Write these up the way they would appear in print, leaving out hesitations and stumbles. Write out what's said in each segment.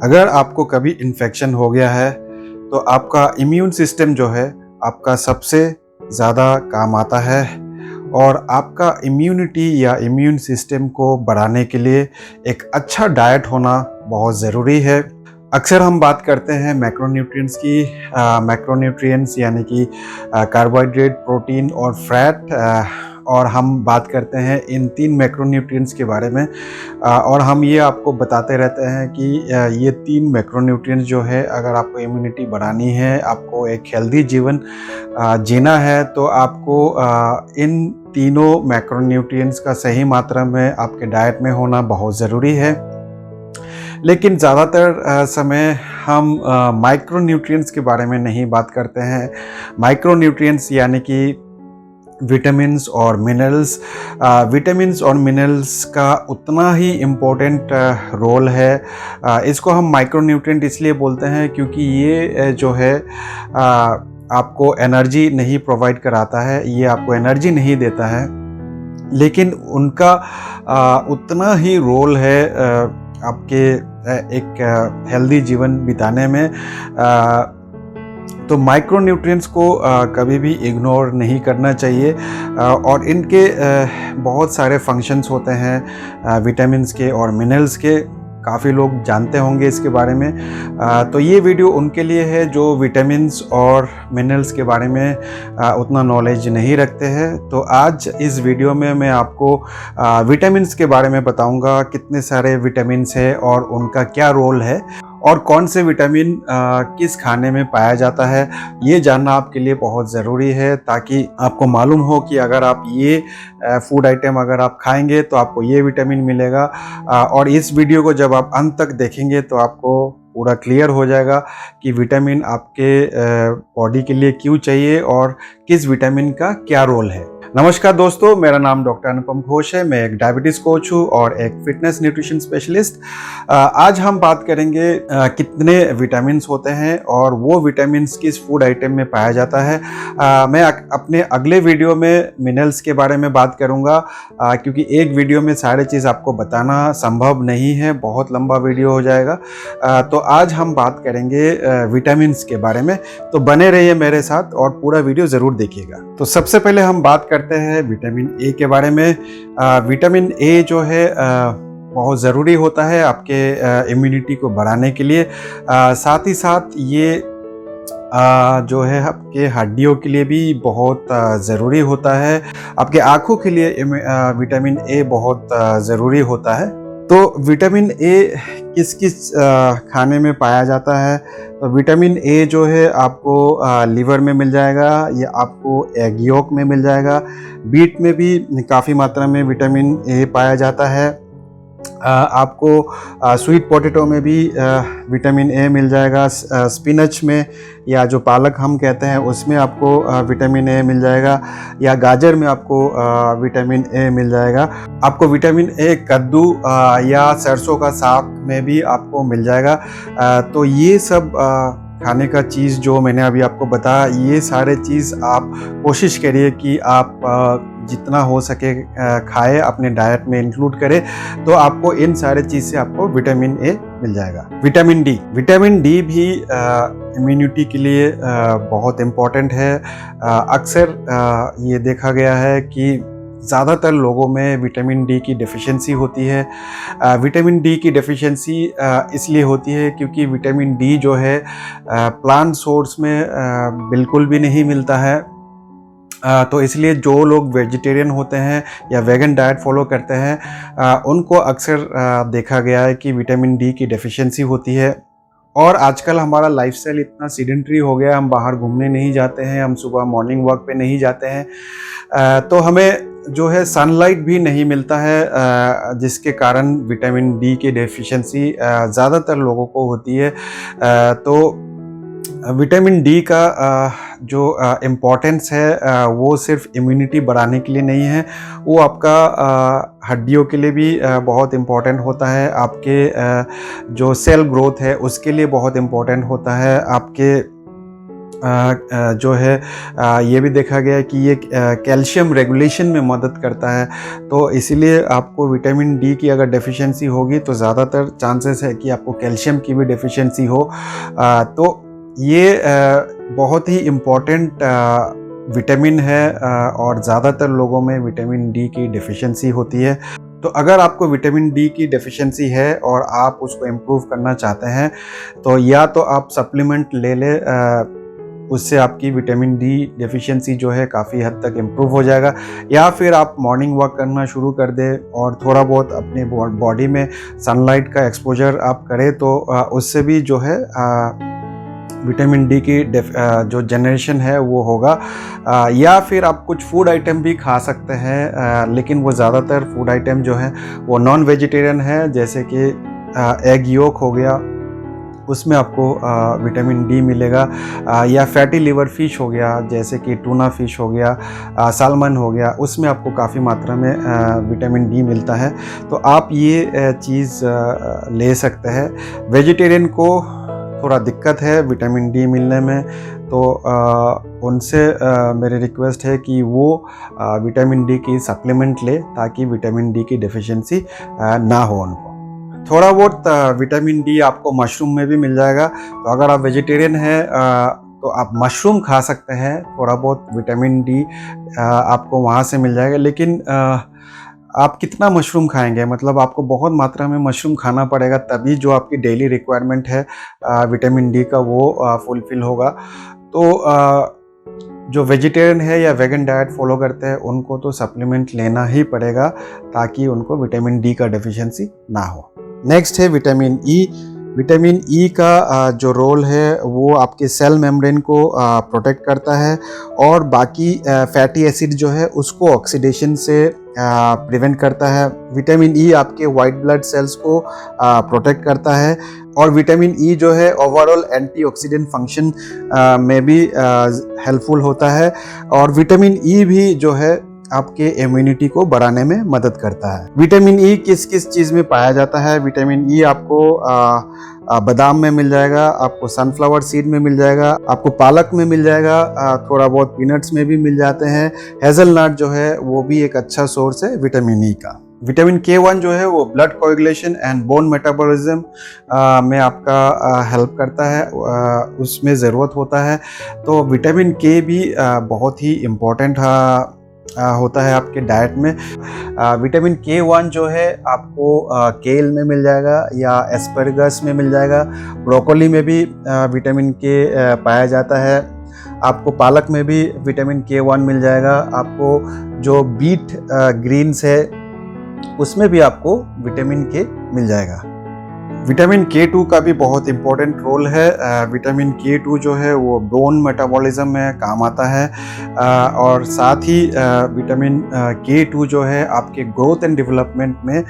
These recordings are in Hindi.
अगर आपको कभी इन्फेक्शन हो गया है तो आपका इम्यून सिस्टम जो है आपका सबसे ज़्यादा काम आता है। और आपका इम्यूनिटी या इम्यून सिस्टम को बढ़ाने के लिए एक अच्छा डाइट होना बहुत ज़रूरी है। अक्सर हम बात करते हैं मैक्रोन्यूट्रिएंट्स की। मैक्रोन्यूट्रिएंट्स यानी कि कार्बोहाइड्रेट, प्रोटीन और फैट। और हम बात करते हैं इन 3 मैक्रोन्यूट्रिएंट्स के बारे में। और हम ये आपको बताते रहते हैं कि ये 3 मैक्रोन्यूट्रिएंट्स जो है, अगर आपको इम्यूनिटी बढ़ानी है, आपको एक हेल्दी जीवन जीना है, तो आपको इन तीनों मैक्रोन्यूट्रिएंट्स का सही मात्रा में आपके डाइट में होना बहुत ज़रूरी है। लेकिन ज़्यादातर समय हम माइक्रोन्यूट्रिएंट्स के बारे में नहीं बात करते हैं। माइक्रोन्यूट्रिएंट्स यानी कि विटामिन्स और मिनरल्स। विटामिन्स और मिनरल्स का उतना ही इम्पोर्टेंट रोल है। इसको हम माइक्रोन्यूट्रिएंट इसलिए बोलते हैं क्योंकि ये जो है आपको एनर्जी नहीं प्रोवाइड कराता है, ये आपको एनर्जी नहीं देता है, लेकिन उनका उतना ही रोल है आपके एक हेल्दी जीवन बिताने में। तो माइक्रोन्यूट्रिएंट्स को कभी भी इग्नोर नहीं करना चाहिए। और इनके बहुत सारे फंक्शंस होते हैं विटामिन्स के और मिनरल्स के। काफ़ी लोग जानते होंगे इसके बारे में। तो ये वीडियो उनके लिए है जो विटामिन्स और मिनरल्स के बारे में उतना नॉलेज नहीं रखते हैं। तो आज इस वीडियो में मैं आपको विटामिन्स के बारे में बताऊंगा, कितने सारे विटामिन्स हैं और उनका क्या रोल है, और कौन से विटामिन किस खाने में पाया जाता है। ये जानना आपके लिए बहुत ज़रूरी है ताकि आपको मालूम हो कि अगर आप ये फूड आइटम अगर आप खाएंगे तो आपको ये विटामिन मिलेगा। और इस वीडियो को जब आप अंत तक देखेंगे तो आपको पूरा क्लियर हो जाएगा कि विटामिन आपके बॉडी के लिए क्यों चाहिए और किस विटामिन का क्या रोल है। नमस्कार दोस्तों, मेरा नाम डॉक्टर अनुपम घोष है। मैं एक डायबिटीज़ कोच हूँ और एक फिटनेस न्यूट्रिशन स्पेशलिस्ट। आज हम बात करेंगे कितने विटामिन्स होते हैं और वो विटामिन्स किस फूड आइटम में पाया जाता है। मैं अपने अगले वीडियो में मिनरल्स के बारे में बात करूँगा, क्योंकि एक वीडियो में सारे चीज़ आपको बताना संभव नहीं है, बहुत लंबा वीडियो हो जाएगा। तो आज हम बात करेंगे विटामिन्स के बारे में। तो बने रहिए मेरे साथ और पूरा वीडियो ज़रूर देखिएगा। तो सबसे पहले हम बात करते हैं विटामिन ए के बारे में। विटामिन ए जो है बहुत ज़रूरी होता है आपके इम्यूनिटी को बढ़ाने के लिए। साथ ही साथ ये जो है आपके हड्डियों के लिए भी बहुत ज़रूरी होता है। आपके आँखों के लिए विटामिन ए बहुत ज़रूरी होता है। तो विटामिन ए किस किस खाने में पाया जाता है? तो विटामिन ए जो है आपको लीवर में मिल जाएगा, या आपको एग योक में मिल जाएगा। बीट में भी काफ़ी मात्रा में विटामिन ए पाया जाता है। आपको स्वीट पोटैटो में भी विटामिन ए मिल जाएगा। स्पिनच में, या जो पालक हम कहते हैं, उसमें आपको विटामिन ए मिल जाएगा। या गाजर में आपको विटामिन ए मिल जाएगा। आपको विटामिन ए कद्दू या सरसों का साग में भी आपको मिल जाएगा। तो ये सब खाने का चीज़ जो मैंने अभी आपको बताया, ये सारे चीज़ आप कोशिश करिए कि आप जितना हो सके खाएं, अपने डाइट में इंक्लूड करें, तो आपको इन सारे चीज़ से आपको विटामिन ए मिल जाएगा। विटामिन डी भी इम्यूनिटी के लिए बहुत इम्पॉर्टेंट है। अक्सर ये देखा गया है कि ज़्यादातर लोगों में विटामिन डी की डेफिशिएंसी होती है। विटामिन डी की डेफिशिएंसी इसलिए होती है क्योंकि विटामिन डी जो है प्लांट सोर्स में बिल्कुल भी नहीं मिलता है। तो इसलिए जो लोग वेजिटेरियन होते हैं या वेगन डाइट फॉलो करते हैं, उनको अक्सर देखा गया है कि विटामिन डी की डेफिशिएंसी होती है। और आजकल हमारा लाइफस्टाइल इतना सीडेंटरी हो गया, हम बाहर घूमने नहीं जाते हैं, हम सुबह मॉर्निंग वॉक पे नहीं जाते हैं, तो हमें जो है सनलाइट भी नहीं मिलता है, जिसके कारण विटामिन डी की डेफिशिएंसी ज़्यादातर लोगों को होती है। तो विटामिन डी का जो इम्पोर्टेंस है वो सिर्फ इम्यूनिटी बढ़ाने के लिए नहीं है, वो आपका हड्डियों के लिए भी बहुत इम्पोर्टेंट होता है। आपके जो सेल ग्रोथ है उसके लिए बहुत इम्पोर्टेंट होता है। आपके जो है ये भी देखा गया है कि ये कैल्शियम रेगुलेशन में मदद करता है। तो इसीलिए आपको विटामिन डी की अगर डेफिशिएंसी होगी तो ज़्यादातर चांसेस है कि आपको कैल्शियम की भी डेफिशिएंसी हो। तो ये बहुत ही इम्पॉर्टेंट विटामिन है और ज़्यादातर लोगों में विटामिन डी की डेफिशिएंसी होती है। तो अगर आपको विटामिन डी की डेफिशिएंसी है और आप उसको इम्प्रूव करना चाहते हैं तो या तो आप सप्लीमेंट ले लें, उससे आपकी विटामिन डी डेफिशिएंसी जो है काफ़ी हद तक इम्प्रूव हो जाएगा, या फिर आप मॉर्निंग वॉक करना शुरू कर दें और थोड़ा बहुत अपने बॉडी में सनलाइट का एक्सपोजर आप करें तो उससे भी जो है विटामिन डी की जो जनरेशन है वो होगा। या फिर आप कुछ फूड आइटम भी खा सकते हैं, लेकिन वो ज़्यादातर फूड आइटम जो है वो नॉन वेजिटेरियन है, जैसे कि एग योक हो गया, उसमें आपको विटामिन डी मिलेगा, या फैटी लिवर फिश हो गया जैसे कि टूना फिश हो गया, सालमन हो गया, उसमें आपको काफ़ी मात्रा में विटामिन डी मिलता है। तो आप ये चीज़ ले सकते हैं। वेजिटेरियन को थोड़ा दिक्कत है विटामिन डी मिलने में, तो उनसे मेरी रिक्वेस्ट है कि वो विटामिन डी की सप्लीमेंट ले ताकि विटामिन डी की डेफिशिएंसी ना हो उनको। थोड़ा बहुत विटामिन डी आपको मशरूम में भी मिल जाएगा। तो अगर आप वेजिटेरियन हैं तो आप मशरूम खा सकते हैं, थोड़ा बहुत विटामिन डी आपको वहाँ से मिल जाएगा। लेकिन आप कितना मशरूम खाएंगे, मतलब आपको बहुत मात्रा में मशरूम खाना पड़ेगा, तभी जो आपकी डेली रिक्वायरमेंट है विटामिन डी का वो फुलफ़िल होगा। तो जो वेजिटेरियन है या वेगन डाइट फॉलो करते हैं उनको तो सप्लीमेंट लेना ही पड़ेगा ताकि उनको विटामिन डी का डेफिशिएंसी ना हो। नेक्स्ट है विटामिन ई। विटामिन ई का जो रोल है वो आपके सेल मेम्ब्रेन को प्रोटेक्ट करता है और बाकी फैटी एसिड जो है उसको ऑक्सीडेशन से प्रिवेंट करता है। विटामिन ई आपके वाइट ब्लड सेल्स को प्रोटेक्ट करता है और विटामिन ई जो है ओवरऑल एंटीऑक्सीडेंट फंक्शन में भी हेल्पफुल होता है। और विटामिन ई भी जो है आपके इम्यूनिटी को बढ़ाने में मदद करता है। विटामिन ई किस किस चीज़ में पाया जाता है? विटामिन ई आपको बादाम में मिल जाएगा, आपको सनफ्लावर सीड में मिल जाएगा, आपको पालक में मिल जाएगा, थोड़ा बहुत पीनट्स में भी मिल जाते हैं। हेज़लनट जो है वो भी एक अच्छा सोर्स है विटामिन ई का। विटामिन K1 जो है वो blood coagulation and bone metabolism में आपका हेल्प करता है, उसमें ज़रूरत होता है। तो विटामिन K भी बहुत ही इम्पोर्टेंट होता है आपके डाइट में। विटामिन K1 जो है आपको केल में मिल जाएगा या एस्परगस में मिल जाएगा, ब्रोकोली में भी विटामिन K पाया जाता है, आपको पालक में भी विटामिन K1 मिल जाएगा, आपको जो बीट ग्रीन्स है उसमें भी आपको विटामिन K मिल जाएगा। विटामिन K2 का भी बहुत इम्पोर्टेंट रोल है। विटामिन K2 जो है वो बोन मेटाबॉलिज्म में काम आता है और साथ ही विटामिन K2 जो है आपके ग्रोथ एंड डेवलपमेंट में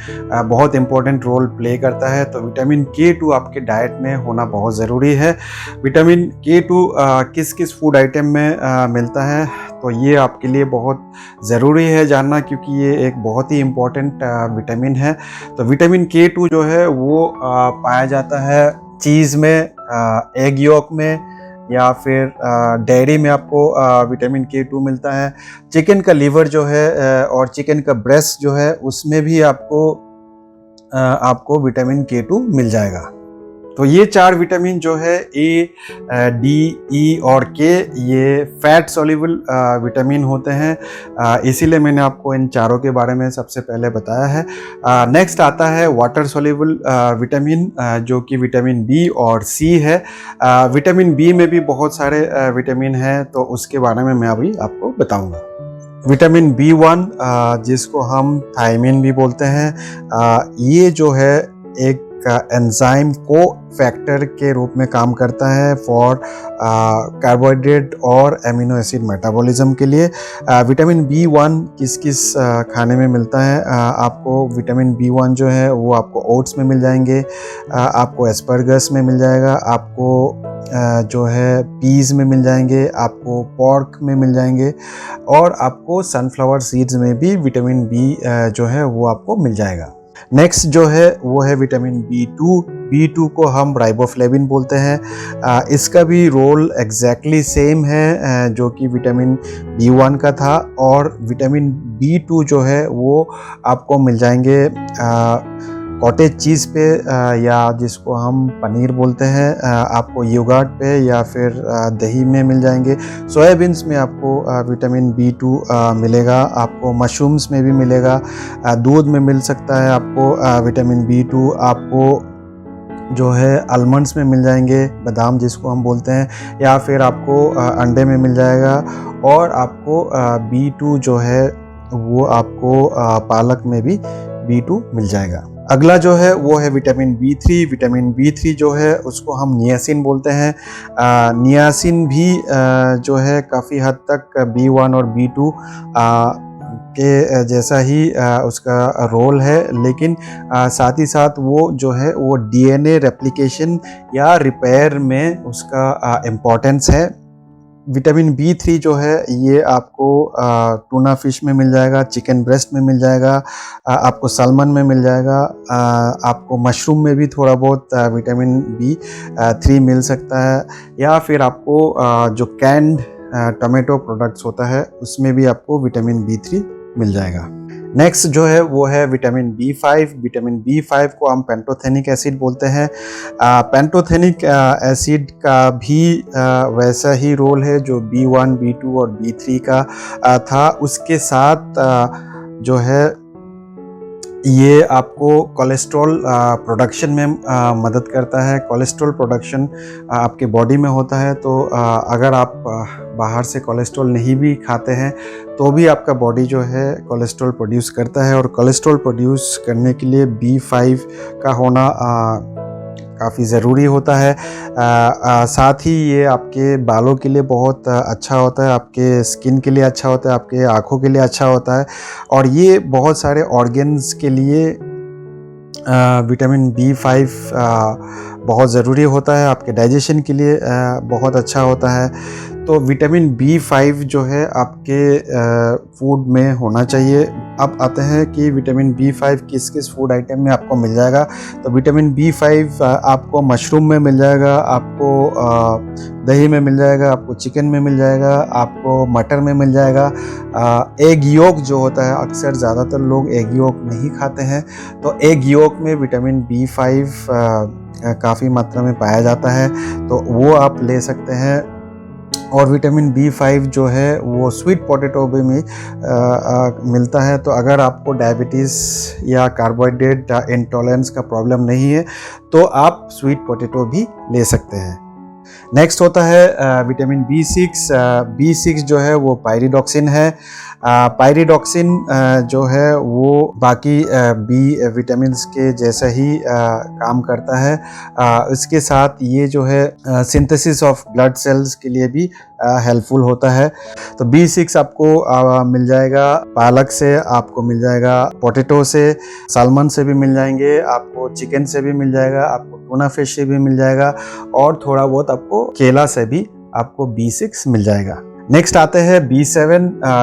बहुत इम्पोर्टेंट रोल प्ले करता है। तो विटामिन K2 आपके डाइट में होना बहुत ज़रूरी है। विटामिन K2 किस किस फूड आइटम में मिलता है तो ये आपके लिए बहुत ज़रूरी है जानना, क्योंकि ये एक बहुत ही इम्पोर्टेंट विटामिन है। तो विटामिन K2 जो है वो पाया जाता है चीज़ में, एग योक में, या फिर डेयरी में आपको विटामिन K2 मिलता है। चिकन का लीवर जो है और चिकन का ब्रेस्ट जो है उसमें भी आपको विटामिन K2 मिल जाएगा। तो ये 4 विटामिन जो है A, D, E और K ये फैट सॉल्युबल विटामिन होते हैं, इसीलिए मैंने आपको इन चारों के बारे में सबसे पहले बताया है। नेक्स्ट आता है वाटर सॉल्युबल विटामिन जो कि विटामिन B और C है। विटामिन B में भी बहुत सारे विटामिन हैं, तो उसके बारे में मैं अभी आपको बताऊंगा। विटामिन B1 जिसको हम थायमिन भी बोलते हैं, ये जो है एक एंजाइम को फैक्टर के रूप में काम करता है फॉर कार्बोहाइड्रेट और एमिनो एसिड मेटाबॉलिज्म के लिए। विटामिन B1 किस किस खाने में मिलता है? आपको विटामिन B1 जो है वो आपको ओट्स में मिल जाएंगे, आपको एस्परगस में मिल जाएगा, आपको जो है पीज़ में मिल जाएंगे, आपको पोर्क में मिल जाएंगे और आपको सनफ्लावर सीड्स में भी विटामिन B जो है वो आपको मिल जाएगा। नेक्स्ट जो है वो है विटामिन बी टू को हम राइबोफ्लेविन बोलते हैं। इसका भी रोल एग्जैक्टली सेम है जो कि विटामिन बी1 का था। और विटामिन बी2 जो है वो आपको मिल जाएंगे कॉटेज चीज़ पे या जिसको हम पनीर बोलते हैं, आपको योगर्ट पे या फिर दही में मिल जाएंगे। सोयाबीन्स में आपको विटामिन बी2 मिलेगा, आपको मशरूम्स में भी मिलेगा, दूध में मिल सकता है आपको विटामिन बी2, आपको जो है आलमंड्स में मिल जाएंगे, बादाम जिसको हम बोलते हैं, या फिर आपको अंडे में मिल जाएगा। और आपको बी2 जो है वो आपको पालक में भी बी2 मिल जाएगा। अगला जो है वो है विटामिन बी3। विटामिन बी3 जो है उसको हम नियासिन बोलते हैं। नियासिन भी जो है काफ़ी हद तक बी1 और बी2 के जैसा ही उसका रोल है, लेकिन साथ ही साथ वो जो है वो डीएनए रेप्लिकेशन या रिपेयर में उसका इम्पोर्टेंस है। विटामिन बी3 जो है ये आपको टूना फिश में मिल जाएगा, चिकन ब्रेस्ट में मिल जाएगा, आपको सैल्मन में मिल जाएगा, आपको मशरूम में भी थोड़ा बहुत विटामिन बी3 मिल सकता है, या फिर आपको जो कैंड टोमेटो प्रोडक्ट्स होता है उसमें भी आपको विटामिन बी3 मिल जाएगा। नेक्स्ट जो है वो है विटामिन बी5। विटामिन बी5 को हम पेंटोथेनिक एसिड बोलते हैं। पेंटोथेनिक एसिड का भी वैसा ही रोल है जो बी1, बी2 और बी3 का था। उसके साथ जो है ये आपको कोलेस्ट्रॉल प्रोडक्शन में मदद करता है। कोलेस्ट्रॉल प्रोडक्शन आपके बॉडी में होता है, तो अगर आप बाहर से कोलेस्ट्रॉल नहीं भी खाते हैं तो भी आपका बॉडी जो है कोलेस्ट्रॉल प्रोड्यूस करता है। और कोलेस्ट्रॉल प्रोड्यूस करने के लिए बी5 का होना काफ़ी ज़रूरी होता है। साथ ही ये आपके बालों के लिए बहुत अच्छा होता है, आपके स्किन के लिए अच्छा होता है, आपके आँखों के लिए अच्छा होता है। और ये बहुत सारे ऑर्गन्स के लिए विटामिन बी5 बहुत ज़रूरी होता है, आपके डाइजेशन के लिए बहुत अच्छा होता है। तो विटामिन बी5 जो है आपके फूड में होना चाहिए। अब आते हैं कि विटामिन बी5 किस किस फूड आइटम में आपको मिल जाएगा। तो विटामिन बी5 आपको मशरूम में मिल जाएगा, आपको दही में मिल जाएगा, आपको चिकन में मिल जाएगा, आपको मटर में मिल जाएगा। एग योक जो होता है, अक्सर ज़्यादातर लोग एग योक नहीं खाते हैं, तो एग योक में विटामिन बी5 काफ़ी मात्रा में पाया जाता है, तो वो आप ले सकते हैं। और विटामिन बी5 जो है वो स्वीट पोटैटो भी में मिलता है। तो अगर आपको डायबिटीज़ या कार्बोहाइड्रेट इंटॉलरेंस का प्रॉब्लम नहीं है तो आप स्वीट पोटैटो भी ले सकते हैं। नेक्स्ट होता है विटामिन बी6। बी6 जो है वो पायरिडॉक्सिन है। पायरिडॉक्सिन जो है वो बाकी बी विटामिन्स के जैसा ही काम करता है। इसके साथ ये जो है सिंथेसिस ऑफ ब्लड सेल्स के लिए भी हेल्पफुल होता है। तो बी6 आपको मिल जाएगा पालक से, आपको मिल जाएगा पोटैटो से, सालमन से भी मिल जाएंगे, आपको चिकन से भी मिल जाएगा, आपको टूना फिश से भी मिल जाएगा, और थोड़ा बहुत आपको केला से भी आपको बी6 मिल जाएगा। नेक्स्ट आते हैं बी7।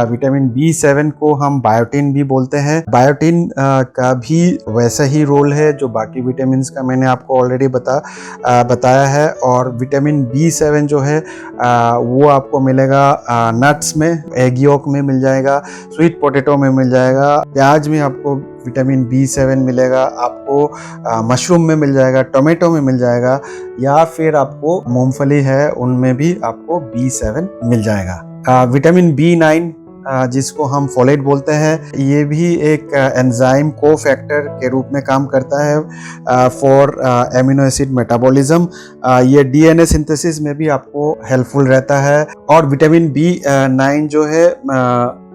विटामिन बी7 को हम बायोटिन भी बोलते हैं। बायोटिन का भी वैसा ही रोल है जो बाकी विटामिन का मैंने आपको ऑलरेडी बताया है। और विटामिन बी7 जो है वो आपको मिलेगा नट्स में, एग योक में मिल जाएगा, स्वीट पोटैटो में मिल जाएगा, प्याज में आपको विटामिन बी7 मिलेगा, आपको मशरूम में मिल जाएगा, टोमेटो में मिल जाएगा, या फिर आपको मूंगफली है उनमें भी आपको बी7 मिल जाएगा। विटामिन बी9 जिसको हम फोलेट बोलते हैं, ये भी एक एंजाइम को फैक्टर के रूप में काम करता है फॉर एमिनो एसिड मेटाबॉलिज्म। ये डीएनए सिंथेसिस में भी आपको हेल्पफुल रहता है। और विटामिन बी9 जो है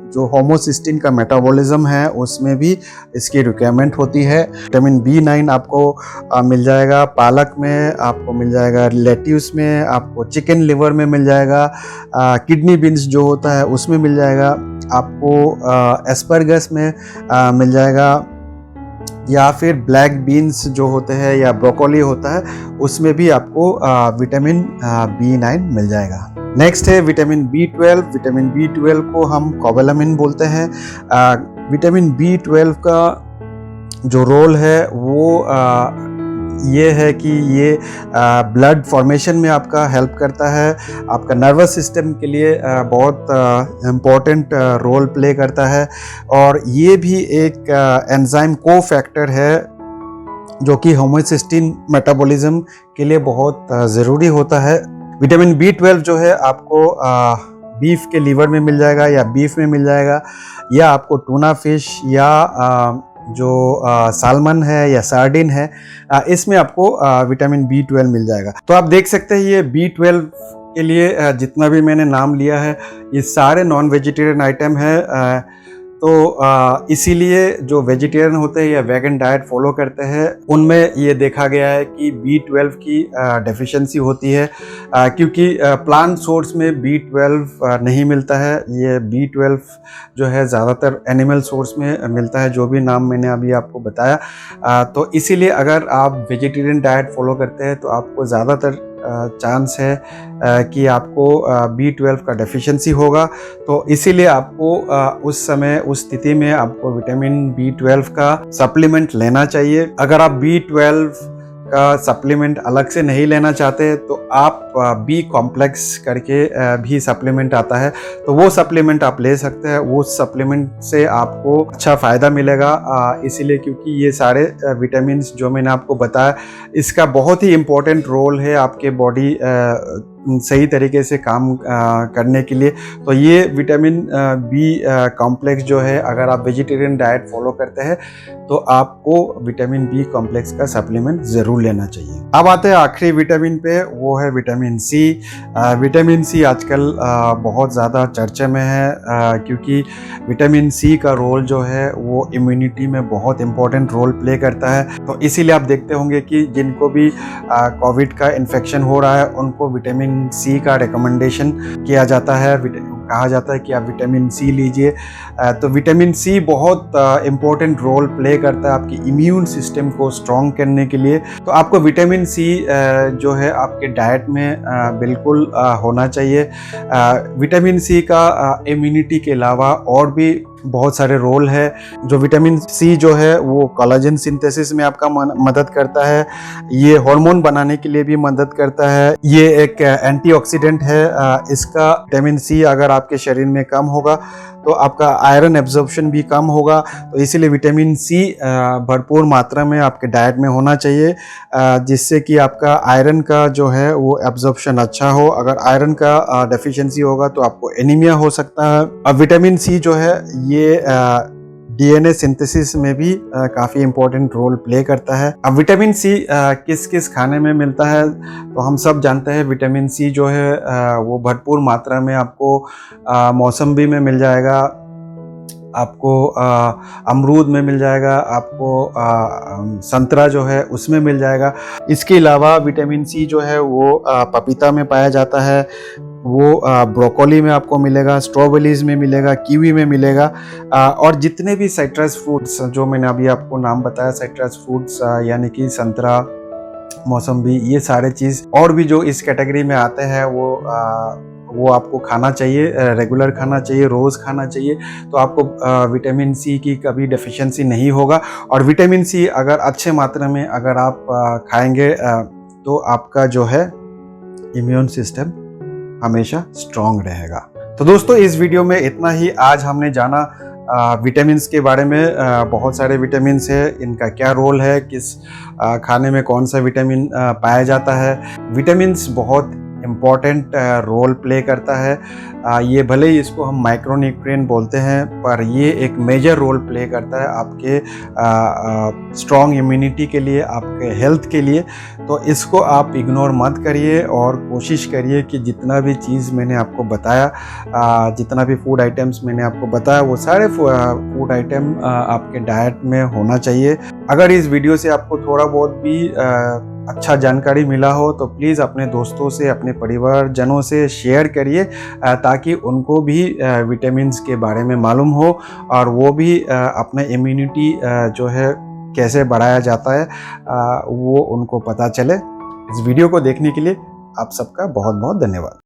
जो होमोसिस्टीन का मेटाबॉलिज्म है उसमें भी इसकी रिक्वायरमेंट होती है। विटामिन बी9 आपको मिल जाएगा पालक में, आपको मिल जाएगा लेट्यूस में, आपको चिकन लिवर में मिल जाएगा, किडनी बीन्स जो होता है उसमें मिल जाएगा, आपको एस्परगस में मिल जाएगा, या फिर ब्लैक बीन्स जो होते हैं या ब्रोकोली होता है उसमें भी आपको विटामिन बी9 मिल जाएगा। नेक्स्ट है विटामिन बी12। विटामिन बी12 को हम कोबालामिन बोलते हैं। विटामिन बी12 का जो रोल है वो ये है कि ये ब्लड फॉर्मेशन में आपका हेल्प करता है, आपका नर्वस सिस्टम के लिए बहुत इम्पोर्टेंट रोल प्ले करता है। और ये भी एक एंजाइम को फैक्टर है जो कि होमोसिस्टीन मेटाबॉलिज्म के लिए बहुत ज़रूरी होता है। विटामिन B12 जो है आपको बीफ के लीवर में मिल जाएगा या बीफ में मिल जाएगा, या आपको टूना फिश या जो सालमन है या सार्डिन है, इसमें आपको विटामिन B12 मिल जाएगा। तो आप देख सकते हैं ये B12 के लिए जितना भी मैंने नाम लिया है ये सारे नॉन वेजिटेरियन आइटम है। तो इसीलिए जो वेजिटेरियन होते हैं या वेगन डाइट फॉलो करते हैं उनमें ये देखा गया है कि B12 की डेफिशिएंसी होती है, क्योंकि प्लांट सोर्स में B12 नहीं मिलता है। ये B12 जो है ज़्यादातर एनिमल सोर्स में मिलता है, जो भी नाम मैंने अभी आपको बताया। तो इसीलिए अगर आप वेजिटेरियन डाइट फॉलो करते हैं तो आपको ज़्यादातर चांस है कि आपको B12 का डेफिशिएंसी होगा। तो इसीलिए आपको उस समय उस स्थिति में आपको विटामिन B12 का सप्लीमेंट लेना चाहिए। अगर आप B12 का सप्लीमेंट अलग से नहीं लेना चाहते तो आप B कॉम्प्लेक्स करके भी सप्लीमेंट आता है, तो वो सप्लीमेंट आप ले सकते हैं। वो सप्लीमेंट से आपको अच्छा फ़ायदा मिलेगा, इसीलिए क्योंकि ये सारे विटामिन्स जो मैंने आपको बताया इसका बहुत ही इम्पोर्टेंट रोल है आपके बॉडी सही तरीके से काम करने के लिए। तो ये विटामिन B कॉम्प्लेक्स जो है अगर आप वेजिटेरियन डाइट फॉलो करते हैं तो आपको विटामिन B कॉम्प्लेक्स का सप्लीमेंट ज़रूर लेना चाहिए। अब आते हैं आखिरी विटामिन पे, वो है विटामिन C। विटामिन C आजकल बहुत ज़्यादा चर्चे में है, क्योंकि विटामिन C का रोल जो है वो इम्यूनिटी में बहुत इम्पोर्टेंट रोल प्ले करता है। तो इसीलिए आप देखते होंगे कि जिनको भी कोविड का इन्फेक्शन हो रहा है उनको विटामिन C का रिकमेंडेशन किया जाता है, कहा जाता है कि आप विटामिन C लीजिए। तो विटामिन C बहुत इम्पोर्टेंट रोल प्ले करता है आपकी इम्यून सिस्टम को स्ट्रॉन्ग करने के लिए। तो आपको विटामिन C जो है आपके डाइट में बिल्कुल होना चाहिए। विटामिन C का इम्यूनिटी के अलावा और भी बहुत सारे रोल है। जो विटामिन C जो है वो कोलाजन सिंथेसिस में आपका मदद करता है, ये हार्मोन बनाने के लिए भी मदद करता है, ये एक एंटीऑक्सीडेंट है। इसका विटामिन C अगर आपके शरीर में कम होगा तो आपका आयरन एब्जॉर्प्शन भी कम होगा। तो इसीलिए विटामिन C भरपूर मात्रा में आपके डाइट में होना चाहिए, जिससे कि आपका आयरन का जो है वो एब्जॉर्प्शन अच्छा हो। अगर आयरन का डेफिशिएंसी होगा तो आपको एनीमिया हो सकता है। अब विटामिन C जो है ये DNA सिंथेसिस में भी काफ़ी इम्पोर्टेंट रोल प्ले करता है। अब विटामिन C किस किस खाने में मिलता है तो हम सब जानते हैं विटामिन C जो है वो भरपूर मात्रा में आपको मौसम्बी में मिल जाएगा, आपको अमरूद में मिल जाएगा, आपको संतरा जो है उसमें मिल जाएगा। इसके अलावा विटामिन C जो है वो पपीता में पाया जाता है, वो ब्रोकोली में आपको मिलेगा, स्ट्रॉबेरीज में मिलेगा, कीवी में मिलेगा। और जितने भी साइट्रस फ्रूट्स जो मैंने अभी आपको नाम बताया, साइट्रस फ्रूट्स यानी कि संतरा, मौसम्बी, ये सारे चीज़ और भी जो इस कैटेगरी में आते हैं वो आपको खाना चाहिए, रेगुलर खाना चाहिए, रोज़ खाना चाहिए। तो आपको विटामिन C की कभी डेफिशिएंसी नहीं होगा। और विटामिन C अगर अच्छे मात्रा में अगर आप खाएंगे तो आपका जो है इम्यून सिस्टम हमेशा स्ट्रॉन्ग रहेगा। तो दोस्तों इस वीडियो में इतना ही। आज हमने जाना विटामिन्स के बारे में। बहुत सारे विटामिन्स है, इनका क्या रोल है, किस खाने में कौन सा विटामिन पाया जाता है। विटामिन्स बहुत इम्पॉर्टेंट रोल प्ले करता है। ये भले ही इसको हम माइक्रोन्यूट्रिएंट बोलते हैं, पर ये एक मेजर रोल प्ले करता है आपके स्ट्रॉन्ग इम्यूनिटी के लिए, आपके हेल्थ के लिए। तो इसको आप इग्नोर मत करिए और कोशिश करिए कि जितना भी चीज़ मैंने आपको बताया, जितना भी फूड आइटम्स मैंने आपको बताया, वो सारे फूड आइटम आपके डाइट में होना चाहिए। अगर इस वीडियो से आपको थोड़ा बहुत भी अच्छा जानकारी मिला हो तो प्लीज़ अपने दोस्तों से, अपने परिवारजनों से शेयर करिए, ताकि उनको भी विटामिन्स के बारे में मालूम हो और वो भी अपना इम्यूनिटी जो है कैसे बढ़ाया जाता है वो उनको पता चले। इस वीडियो को देखने के लिए आप सबका बहुत बहुत धन्यवाद।